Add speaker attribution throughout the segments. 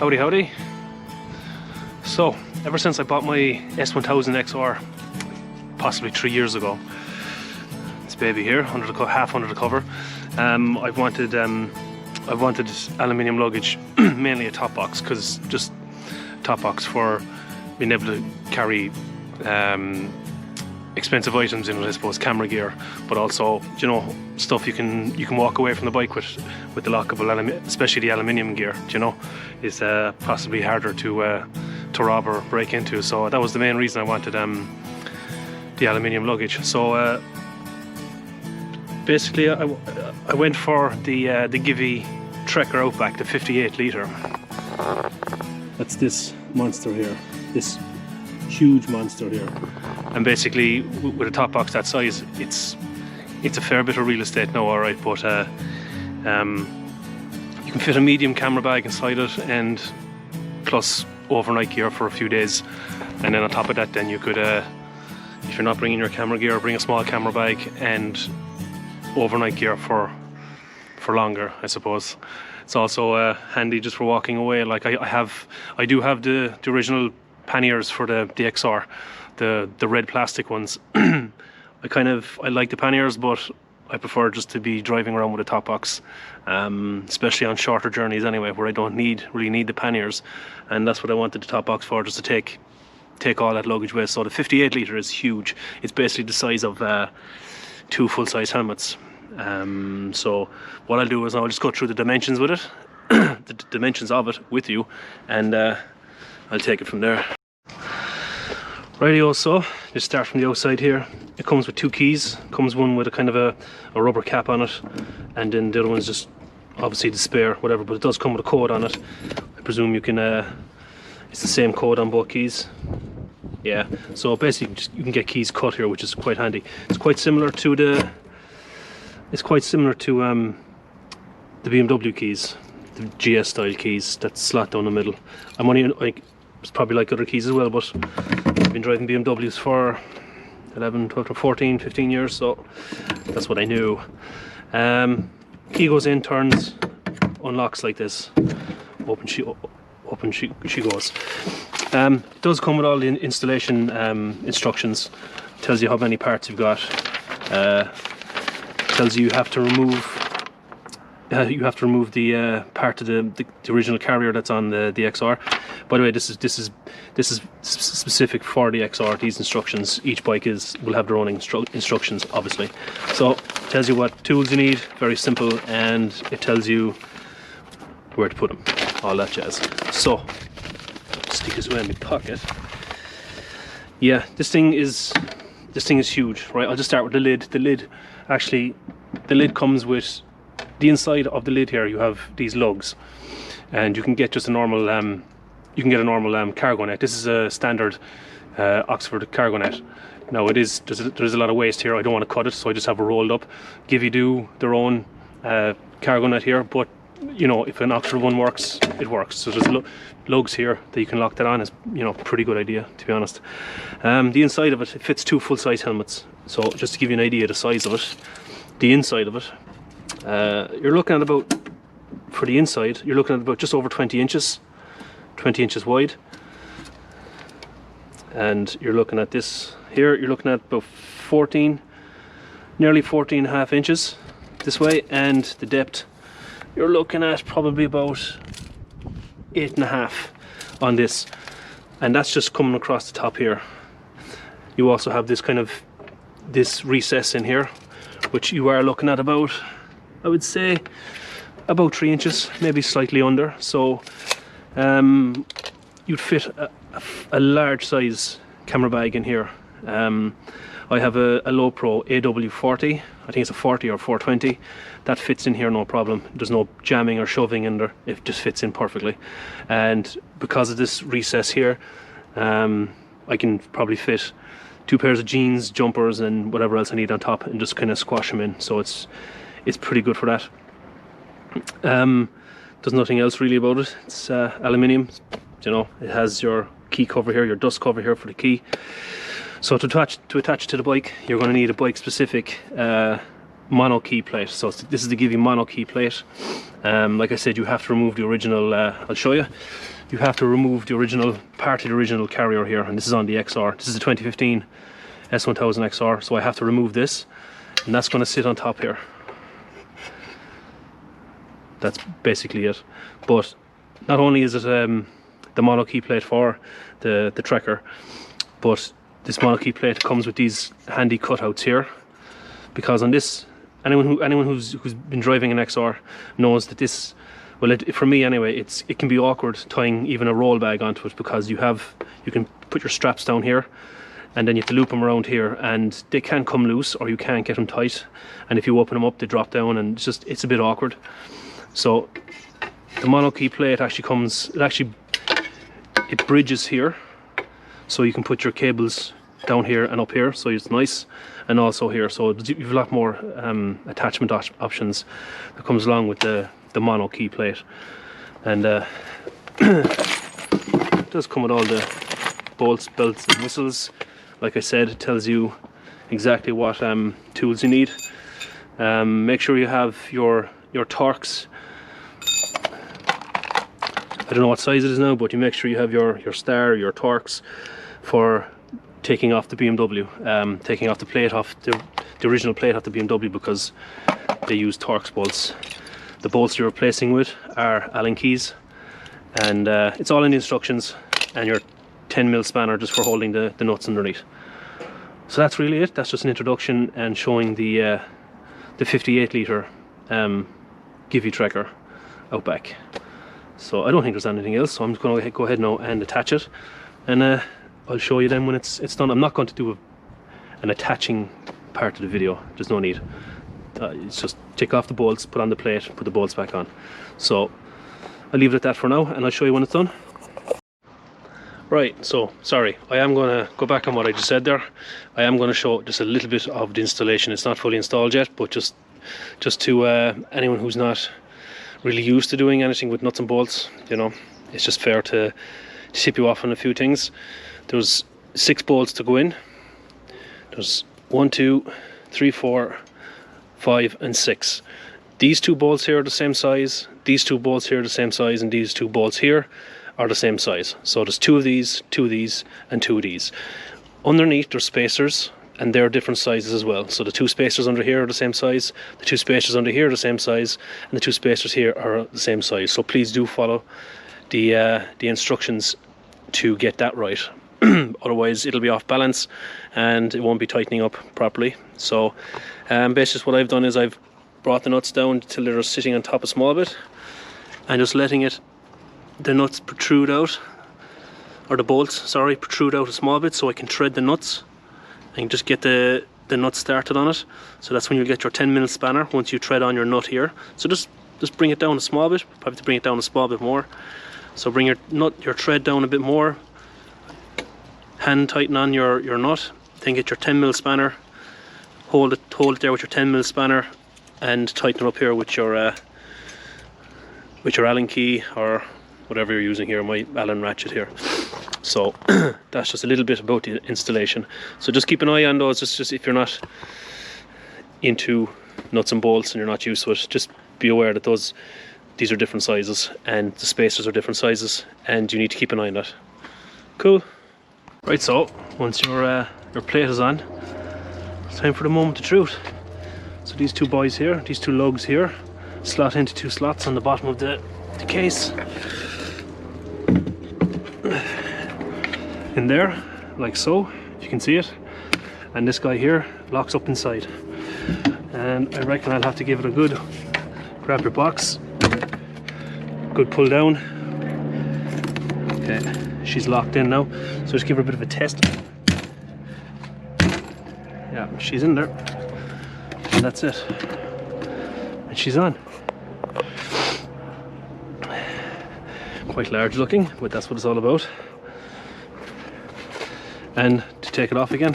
Speaker 1: Howdy howdy. So, ever since I bought my S1000XR, possibly 3 years ago, this baby here, half under the cover, I've wanted aluminium luggage, mainly a top box, because just top box for being able to carry expensive items in it, I suppose, camera gear, but also, you know, stuff you can walk away from the bike with the lockable aluminium, especially the aluminium gear, you know, is possibly harder to rob or break into. So that was the main reason I wanted the aluminium luggage. So basically I went for the Givi Trekker Outback, the 58 litre. That's this monster here, this huge monster here. And basically, with a top box that size, it's a fair bit of real estate now, alright, but you can fit a medium camera bag inside it, and plus overnight gear for a few days. And then on top of that, then you could, if you're not bringing your camera gear, bring a small camera bag and overnight gear for longer, I suppose. It's also handy just for walking away. Like I do have the original panniers for the XR. The red plastic ones. I like the panniers, but I prefer just to be driving around with a top box, especially on shorter journeys anyway, where I don't really need the panniers, and that's what I wanted the top box for, just to take all that luggage with. So the 58 litre is huge. It's basically the size of 2 full-size helmets. So what I'll do is I'll just go through the dimensions with it, the dimensions of it with you, and I'll take it from there. Rightio, so just start from the outside here. It comes with 2 keys. It comes one with a kind of a rubber cap on it, and then the other one's just obviously the spare, whatever, but it does come with a code on it. I presume you can, it's the same code on both keys. Yeah, so basically you can get keys cut here, which is quite handy. It's quite similar to the BMW keys, the GS style keys that slot down the middle. I'm only like, it's probably like other keys as well, but I've been driving BMWs for 11, 12, 14, 15 years, so that's what I knew. Key goes in, turns, unlocks like this. Open she goes. It does come with all the installation instructions. Tells you how many parts you've got. Tells you have to remove the part of the original carrier that's on the XR. By the way, this is specific for the XR. These instructions, each bike will have their own instructions, obviously. So it tells you what tools you need, very simple, and it tells you where to put them, all that jazz. So stick this away in my pocket. Yeah, this thing is huge, right? I'll just start with the lid. The lid comes with the inside of the lid here. You have these lugs, and you can get just a normal cargo net. This is a standard Oxford cargo net. Now there's a lot of waste here. I don't want to cut it, so I just have it rolled up. Givi do their own cargo net here, but you know, if an Oxford one works, it works. So there's lugs here that you can lock that on. Is, you know, pretty good idea, to be honest. The inside of it fits 2 full-size helmets. So just to give you an idea of the size of it, the inside of it, you're looking at about, for the inside, you're looking at about just over 20 inches wide, and you're looking at this here, you're looking at about 14, nearly 14.5 inches this way, and the depth you're looking at probably about 8.5 on this, and that's just coming across the top here. You also have this this recess in here, which you are looking at about, I would say, about 3 inches, maybe slightly under. So you'd fit a large size camera bag in here. I have a Low Pro AW40, I think it's a 40 or 420, that fits in here no problem. There's no jamming or shoving in there, it just fits in perfectly. And because of this recess here, I can probably fit 2 pairs of jeans, jumpers, and whatever else I need on top, and just kind of squash them in. So it's pretty good for that. There's nothing else really about it. It's aluminium, you know. It has your key cover here, your dust cover here for the key. So to attach to the bike, you're going to need a bike specific mono key plate. So this is the Givi mono key plate. Like I said, you have to remove the original, I'll show you. You have to remove the original part of the original carrier here, and this is on the XR. This is a 2015 S1000XR, so I have to remove this, and that's going to sit on top here. That's basically it. But not only is it the mono key plate for the tracker, but this mono key plate comes with these handy cutouts here, because on this, anyone who's been driving an XR knows that this, well, for me anyway, it can be awkward tying even a roll bag onto it, because you can put your straps down here, and then you have to loop them around here, and they can come loose or you can't get them tight, and if you open them up they drop down, and it's a bit awkward. So the mono key plate actually comes, it bridges here, so you can put your cables down here and up here, so it's nice, and also here, so you have a lot more attachment options that comes along with the mono key plate. And it does come with all the bolts, belts and whistles. Like I said, it tells you exactly what tools you need. Make sure you have your Torx. I don't know what size it is now, but you make sure you have your star, your Torx, for taking off the BMW, taking off the plate off the original plate off the BMW, because they use Torx bolts. The bolts you're replacing with are Allen keys, and it's all in the instructions, and your 10mm spanner just for holding the nuts underneath. So that's really it. That's just an introduction and showing the 58 litre Givi tracker Outback. So I don't think there's anything else, so I'm just going to go ahead now and attach it, and I'll show you then when it's done. I'm not going to do an attaching part of the video, there's no need. It's just take off the bolts, put on the plate, put the bolts back on. So I'll leave it at that for now, and I'll show you when it's done. Right, so sorry, I am going to go back on what I just said there. I am going to show just a little bit of the installation. It's not fully installed yet, but just to anyone who's not really used to doing anything with nuts and bolts, you know, it's just fair to tip you off on a few things. There's 6 bolts to go in. There's 1, 2, 3, 4, 5 and 6. These 2 bolts here are the same size, these 2 bolts here are the same size, and these 2 bolts here are the same size. So there's 2 of these, 2 of these and 2 of these. Underneath there's spacers, and they're different sizes as well. So the 2 spacers under here are the same size, the 2 spacers under here are the same size, and the 2 spacers here are the same size. So please do follow the instructions to get that right. Otherwise it'll be off balance and it won't be tightening up properly. So basically what I've done is I've brought the nuts down till they're sitting on top a small bit, and just letting the nuts protrude out, or the bolts, sorry, protrude out a small bit, so I can thread the nuts and just get the nut started on it. So that's when you get your 10mm spanner, once you thread on your nut here. So just bring it down a small bit, probably have to bring it down a small bit more. So bring your thread down a bit more, hand tighten on your nut, then get your 10mm spanner, hold it there with your 10mm spanner, and tighten it up here with your Allen key, or whatever you're using here, my Allen ratchet here. So that's just a little bit about the installation. So just keep an eye on those, just if you're not into nuts and bolts and you're not used to it, just be aware that these are different sizes, and the spacers are different sizes, and you need to keep an eye on that. Cool. Right, so once your plate is on, it's time for the moment of truth. So these 2 boys here, these 2 lugs here, slot into 2 slots on the bottom of the case. In there, like so, if you can see it. And this guy here locks up inside. And I reckon I'll have to give it a good, grab your box, good pull down. Okay, she's locked in now, so just give her a bit of a test. Yeah, she's in there, and that's it, and she's on. Quite large looking, but that's what it's all about. And to take it off again,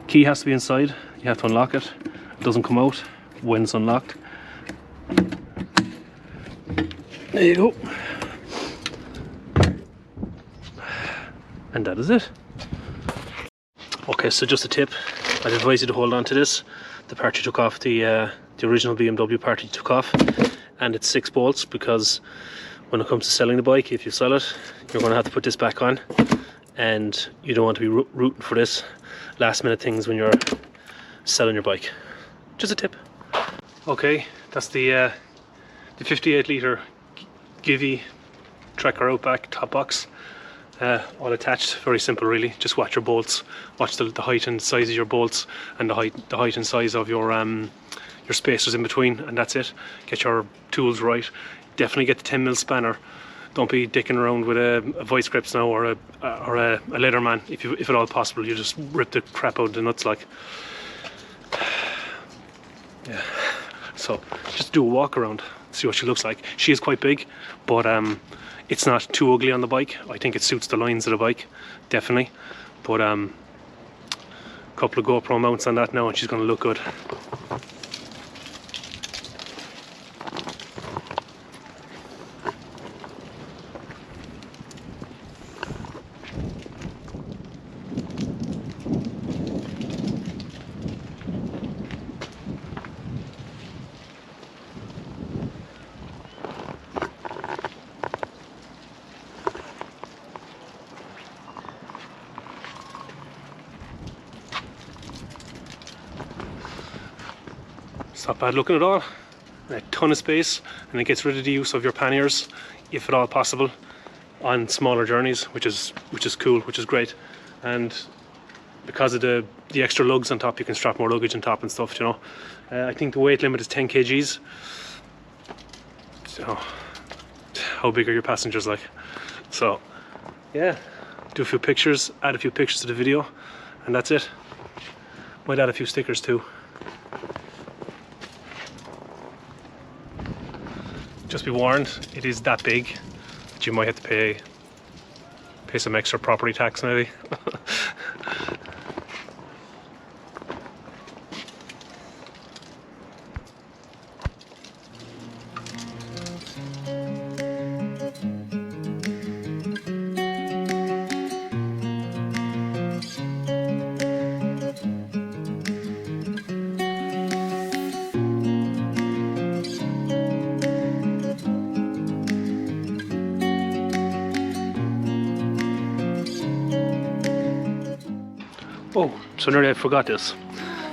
Speaker 1: key has to be inside, you have to unlock it. It doesn't come out when it's unlocked. There you go. And that is it. Okay, so just a tip, I'd advise you to hold on to this. the part you took off, the original BMW part you took off, and it's 6 bolts, because when it comes to selling the bike, if you sell it, you're going to have to put this back on, and you don't want to be rooting for this last minute things when you're selling your bike. Just a tip. Okay, that's the 58 litre Givi Tracker Outback top box, all attached. Very simple really. Just watch your bolts, watch the height and size of your bolts, and the height and size of your spacers in between, and that's it. Get your tools right. Definitely get the 10mm spanner. Don't be dicking around with a vice grips now, or a Leatherman. If at all possible, you just rip the crap out of the nuts, like. Yeah. So just do a walk around, see what she looks like. She is quite big, but it's not too ugly on the bike. I think it suits the lines of the bike, definitely. But a couple of GoPro mounts on that now, and she's going to look good. It's not bad looking at all, and a ton of space, and it gets rid of the use of your panniers, if at all possible, on smaller journeys, which is cool, which is great. And because of the extra lugs on top, you can strap more luggage on top and stuff, you know. I think the weight limit is 10 kgs. So how big are your passengers like? So yeah, do a few pictures, add a few pictures to the video, and that's it. Might add a few stickers too. Just be warned, it is that big that you might have to pay some extra property tax maybe. Oh, so nearly I forgot this.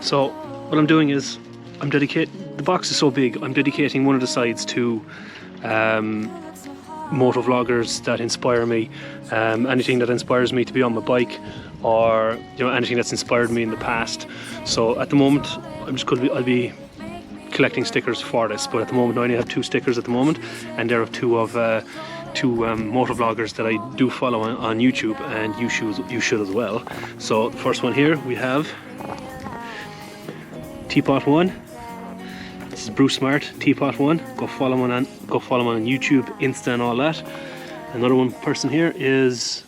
Speaker 1: So what I'm doing is the box is so big, I'm dedicating one of the sides to motovloggers that inspire me, anything that inspires me to be on my bike, or you know, anything that's inspired me in the past. So at the moment I'll be collecting stickers for this, but at the moment I only have 2 stickers at the moment, and they're of two motovloggers that I do follow on YouTube, and you should as well. So the first one here we have Teapot One. This is Bruce Smart, Teapot One. Go follow him on YouTube, Insta, and all that. Another one person here is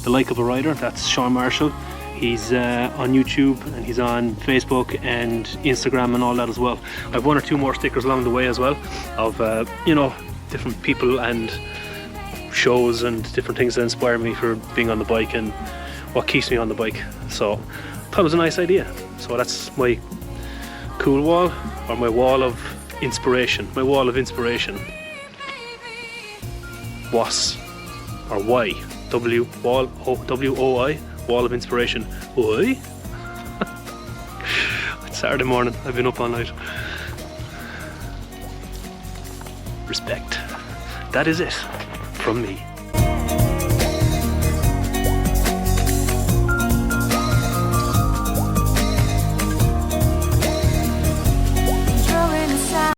Speaker 1: the Likeable Rider. That's Sean Marshall. He's on YouTube, and he's on Facebook and Instagram and all that as well. I have 1 or 2 more stickers along the way as well of you know, different people and shows and different things that inspire me for being on the bike and what keeps me on the bike. So I thought it was a nice idea. So that's my cool wall, or my wall of inspiration. My wall of inspiration. WOS, or Y, W-O-I, wall of inspiration. Why? It's Saturday morning, I've been up all night. Respect. That is it from me.